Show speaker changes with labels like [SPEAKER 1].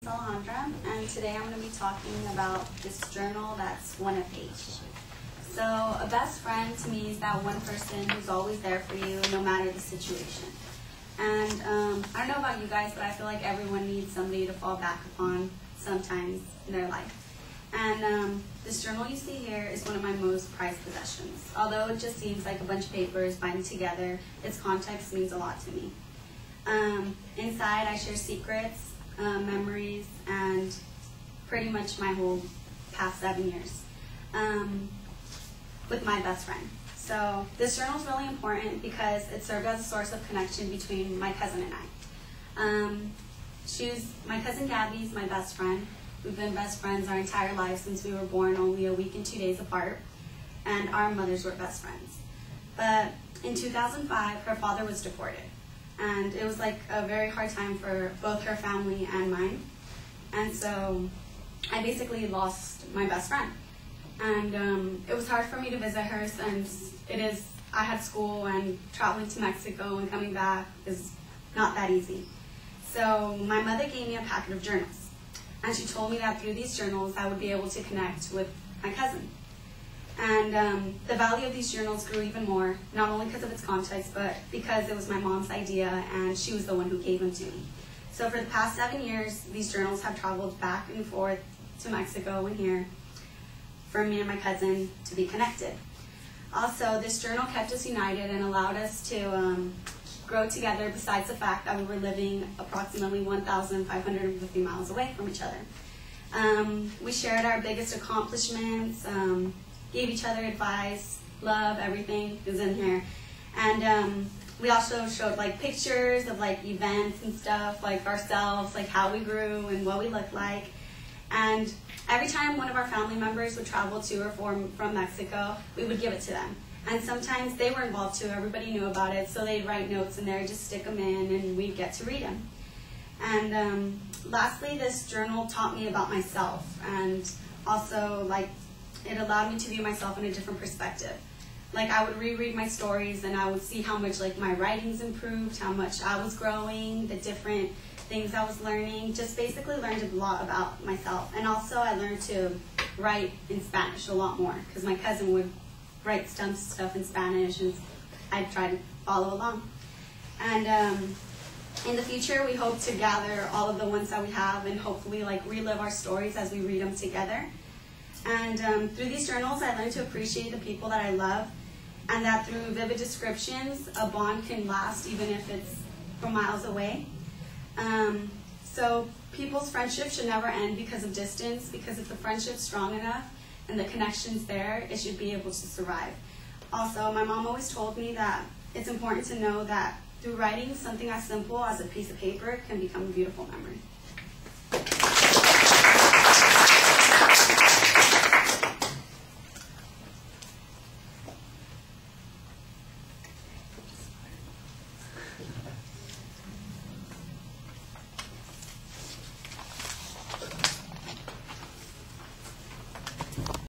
[SPEAKER 1] Alejandra, and today I'm going to be talking about this journal that's one a page. So a best friend to me is that one person who's always there for you no matter the situation. And I don't know about you guys, but I feel like everyone needs somebody to fall back upon sometimes in their life. And this journal you see here is one of my most prized possessions. Although it just seems like a bunch of papers binding together, its context means a lot to me. Inside I share secrets, memories, and pretty much my whole past 7 years with my best friend. So this journal is really important because it served as a source of connection between my cousin and I. My cousin Gabby's my best friend. We've been best friends our entire lives since we were born, only a week and 2 days apart, and our mothers were best friends. But in 2005, her father was deported, and it was like a very hard time for both her family and mine. And so I basically lost my best friend. And it was hard for me to visit her since I had school, and traveling to Mexico and coming back is not that easy. So my mother gave me a packet of journals, and she told me that through these journals I would be able to connect with my cousin. And the value of these journals grew even more, not only because of its context, but because it was my mom's idea and she was the one who gave them to me. So for the past 7 years, these journals have traveled back and forth to Mexico and here for me and my cousin to be connected. Also, this journal kept us united and allowed us to grow together, besides the fact that we were living approximately 1,550 miles away from each other. We shared our biggest accomplishments, gave each other advice, love, everything is in here. And we also showed like pictures of like events and stuff, like ourselves, like how we grew and what we looked like. And every time one of our family members would travel to or from Mexico, we would give it to them. And sometimes they were involved too, everybody knew about it, so they'd write notes in there, just stick them in, and we'd get to read them. And lastly, this journal taught me about myself, and also like it allowed me to view myself in a different perspective. Like I would reread my stories and I would see how much like my writings improved, how much I was growing, the different things I was learning, just basically learned a lot about myself. And also I learned to write in Spanish a lot more, because my cousin would write stuff in Spanish and I'd try to follow along. And in the future we hope to gather all of the ones that we have and hopefully like relive our stories as we read them together. And through these journals I learned to appreciate the people that I love, and that through vivid descriptions a bond can last even if it's from miles away. So people's friendship should never end because of distance, because if the friendship's strong enough and the connection's there, it should be able to survive. Also, my mom always told me that it's important to know that through writing, something as simple as a piece of paper can become a beautiful memory.